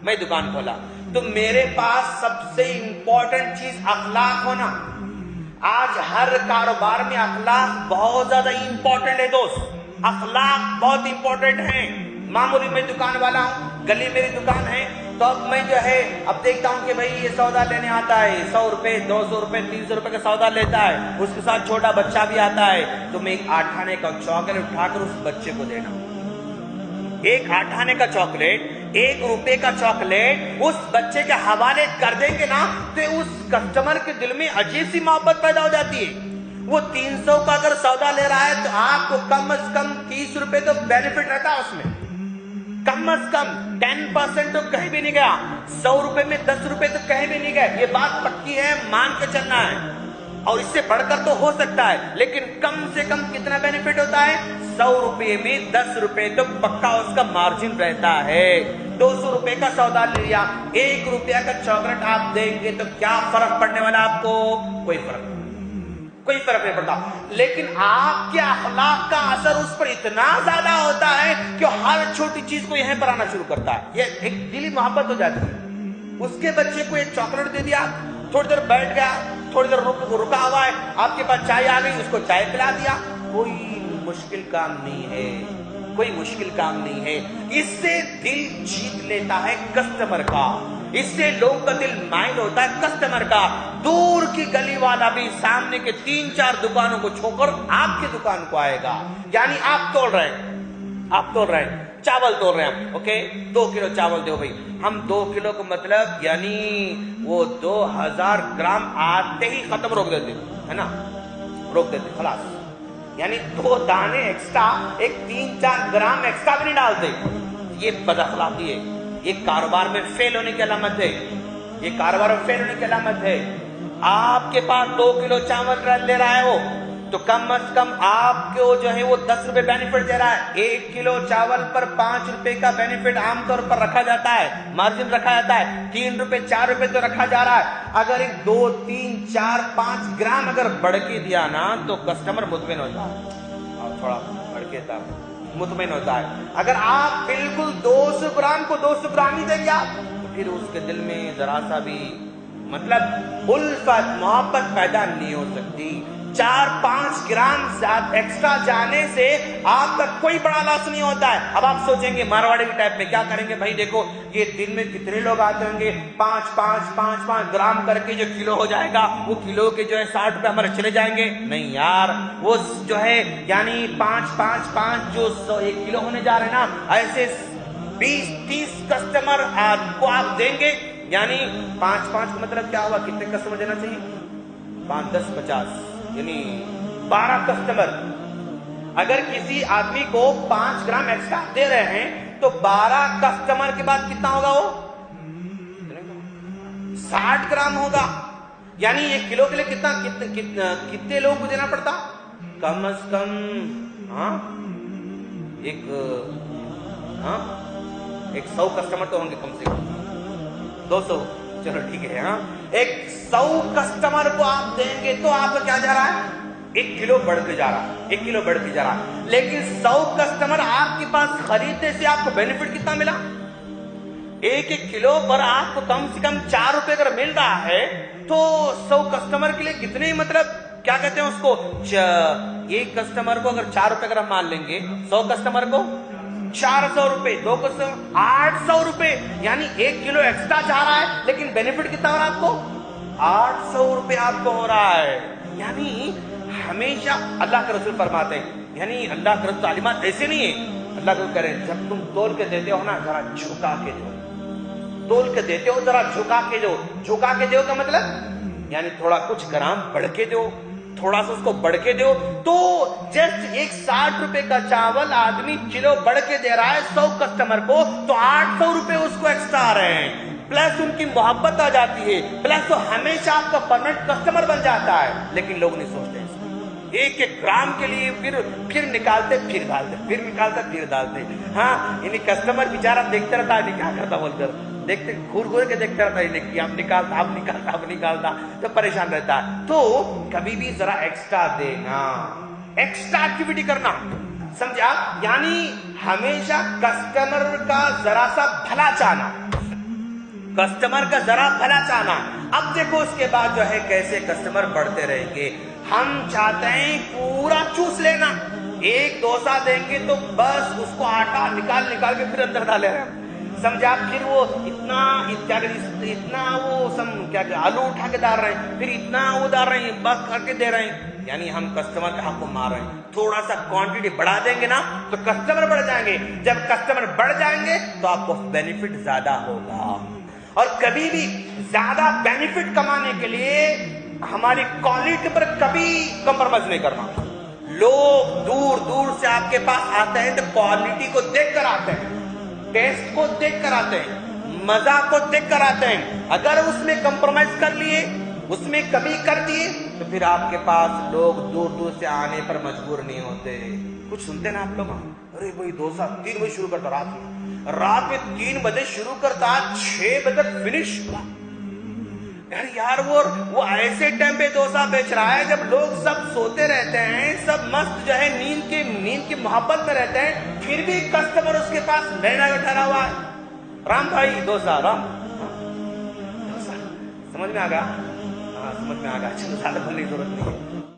मैं दुकान खोला, तो मेरे पास सबसे इंपॉर्टेंट चीज अखलाक होना। आज हर कारोबार में अखलाक बहुत ज्यादा इंपॉर्टेंट है दोस्त, अखलाक बहुत इंपॉर्टेंट है। मामूली मैं दुकान वाला हूं, गली मेरी दुकान है, तो अब मैं जो है अब देखता हूं कि भाई ये सौदा लेने आता है, 100 रुपए 200 रुपए 300 रुपए का सौदा लेता है, उसके साथ छोटा बच्चा भी आता है, तो मैं एक 8 आने का चॉकलेट उठाकर उस बच्चे को देना। एक 8 आने का चॉकलेट, 1 रुपए का चॉकलेट उस बच्चे के हवाले कर देंगे ना, तो उस कस्टमर के दिल में अजीब सी मोहब्बत पैदा हो जाती है। वो 300 का अगर सौदा ले रहा है तो आपको कम से कम 30 रुपए तो बेनिफिट रहता है उसमें, कम से कम 10% तो कहीं भी नहीं गया। 100 रुपए में 10 रुपए तो कहीं भी नहीं गए, ये बात पक्की है, मान के चलना है। और इससे बढ़कर तो हो सकता है, लेकिन कम से कम कितना बेनिफिट होता है? 100 रुपए में 10 रुपए तो पक्का उसका मार्जिन रहता है। 200 रुपए का सौदा लिया, 1 रुपया का चॉकलेट आप देंगे तो क्या फर्क पड़ने वाला आपको? कोई फर्क नहीं पड़ता। लेकिन आपके अखलाक का असर उस पर इतना ज्यादा होता है कि हर छोटी चीज को यहीं पर आना शुरू करता है, ये एक दिली मोहब्बत हो जाती है। उसके बच्चे को एक चॉकलेट दे दिया, थोड़ी देर बैठ गया, थोड़ी देर रुका हुआ है, आपके पास चाय आ गई, उसको चाय पिला दिया। कोई मुश्किल काम नहीं है, कोई मुश्किल काम नहीं है। इससे दिल जीत लेता है कस्टमर का, इससे लोग का दिल माइल होता है कस्टमर का। दूर की गली वाला भी सामने के 3-4 दुकानों को छोड़कर आपकी दुकान को आएगा। यानी आप तोड़ रहे हैं, चावल तोड़ रहे हैं, ओके 2 किलो चावल दो भाई। हम 2 किलो को मतलब यानी वो 2000 ग्राम आते ही खत्म रोक देते है ना, रोक देते खलास। यानी 2 दाने एक्स्ट्रा, एक 3-4 ग्राम एक्स्ट्रा भी नहीं डालते। ये बदअखलाकी है, ये कारोबार में फेल होने की अलामत है, ये कारोबार में फेल होने की अलामत है। आपके पास 2 किलो चावल ले रहा है वो, तो कम से कम आपको जो है वो 10 रुपए बेनिफिट दे रहा है। 1 किलो चावल पर 5 रुपए का बेनिफिट आमतौर पर रखा जाता है, मार्जिन रखा जाता है। 3 रुपए 4 रुपए तो रखा जा रहा है। अगर एक 2, 3, 4, 5 ग्राम अगर बढ़ के दिया ना, तो कस्टमर मुतमिन होता है, और थोड़ा बढ़ के था मुतमिन होता है। अगर आप बिल्कुल 200 ग्राम को 200 ग्राम ही देंगे आप, तो फिर उसके दिल में जरा सा भी मतलब उल्फत मोहब्बत पैदा नहीं हो सकती। 4-5 ग्राम एक्स्ट्रा जाने से आपका कोई बड़ा लॉस नहीं होता है। अब आप सोचेंगे मारवाड़ी टाइप में क्या करेंगे भाई, देखो ये दिन में कितने लोग आते होंगे, 5-5 ग्राम करके जो किलो हो जाएगा, वो किलो के जो है 60 रुपए हमारे चले जाएंगे। नहीं यार, वो जो है यानी 5 जो 1 किलो होने जा रहे हैं ना, ऐसे 20-30 कस्टमर को आप देंगे। यानी 5 का मतलब क्या हुआ, कितने कस्टमर देना चाहिए? 5, 10, 50 यानी 12 कस्टमर। अगर किसी आदमी को 5 ग्राम एक्स्ट्रा दे रहे हैं तो 12 कस्टमर के बाद कितना होगा? वो 60 ग्राम होगा। यानी 1 किलो के लिए कितने लोगों को देना पड़ता? कम से कम एक 100 कस्टमर तो होंगे, कम से कम 200, चलो ठीक है। हाँ, एक 100 कस्टमर को आप देंगे तो आपका क्या जा रहा है? 1 किलो बढ़ के जा रहा है, 1 किलो बढ़ के जा रहा है। लेकिन 100 कस्टमर आपके पास खरीदने से आपको बेनिफिट कितना मिला? 1 किलो पर आपको कम से कम 4 रुपए अगर मिल रहा है, तो 100 कस्टमर के लिए कितने, मतलब क्या कहते हैं उसको, एक कस्टमर को अगर 4 रुपए अगर हम मान लेंगे, 100 कस्टमर को 400 रुपए, 2 कस्टमर 800 रुपए। यानी 1 किलो एक्स्ट्रा जा रहा है, लेकिन बेनिफिट कितना हो रहा है आपको? 800 रुपए आपको हो रहा है। यानी हमेशा अल्लाह के रसूल फरमाते हैं, यानी अल्लाह के रसूल तालीमात ऐसे नहीं है। अल्लाह को करें, जब तुम तोल के देते हो ना, जरा झुका के दो। तोल के देते हो जरा झुका के दो। झुका के दो का मतलब यानी थोड़ा कुछ ग्राम बढ़ के दो, थोड़ा सा उसको बढ़ के दो। तो जस्ट एक 60 रुपए का चावल आदमी किलो बढ़ के दे रहा है 100 कस्टमर को, तो 800 रुपए उसको एक्स्ट्रा आ रहे हैं। प्लस उनकी मोहब्बत आ जाती है, प्लस तो हमेशा आपका परमानेंट कस्टमर बन जाता है। लेकिन लोग नहीं सोचते इसको। 1-1 ग्राम के लिए फिर निकालते, फिर डालते, फिर निकालते, फिर डालते। हाँ, यानी कस्टमर बेचारा देखते रहता है, क्या करता बोलकर, देखते घूर घूर के देखता रहता है कि अब निकालता, तो परेशान रहता है। तो कभी भी जरा एक्स्ट्रा देना, एक्स्ट्रा एक्टिविटी करना, समझा? यानी हमेशा कस्टमर का जरा सा भला चाहना, कस्टमर का जरा भला चाहना। अब देखो उसके बाद जो है कैसे कस्टमर बढ़ते रहेंगे। हम चाहते हैं पूरा चूस लेना, एक डोसा देंगे तो बस उसको आटा निकाल निकाल के फिर अंदर डाले रहे हैं, समझा। फिर वो इतना इतना वो क्या आलू उठा के डाल रहे हैं, फिर इतना वो डाल रहे हैं, बस करके दे रहे हैं, यानी हम कस्टमर का हक को मार रहे हैं। थोड़ा सा क्वांटिटी बढ़ा देंगे ना तो कस्टमर बढ़ जाएंगे, जब कस्टमर बढ़ जाएंगे तो आपको बेनिफिट ज्यादा होगा। और कभी भी ज्यादा बेनिफिट कमाने के लिए हमारी क्वालिटी पर कभी कंप्रोमाइज नहीं करना। लोग दूर दूर से आपके पास आते हैं तो क्वालिटी को देख कर आते हैं, टेस्ट को देख कर आते हैं, मजा को देख कर आते हैं। अगर उसमें कंप्रोमाइज कर लिए, उसमें कमी कर दिए तो फिर आपके पास लोग दूर दूर से आने पर मजबूर नहीं होते। कुछ सुनते ना आप लोग, अरे भाई डोसा 3 बजे शुरू करता, रात में 3 बजे शुरू करता, 6 बजे तक फिनिश। अरे यार वो ऐसे टाइम पे डोसा बेच रहा है जब लोग सब सोते रहते हैं, सब मस्त जो है नींद की मोहब्बत में रहते हैं, फिर भी कस्टमर उसके पास लेना बैठा हुआ है। राम भाई डोसा, राम डोसा, समझ में आ गया? हाँ समझ में आ गया, ज्यादा बोलने की जरूरत नहीं है।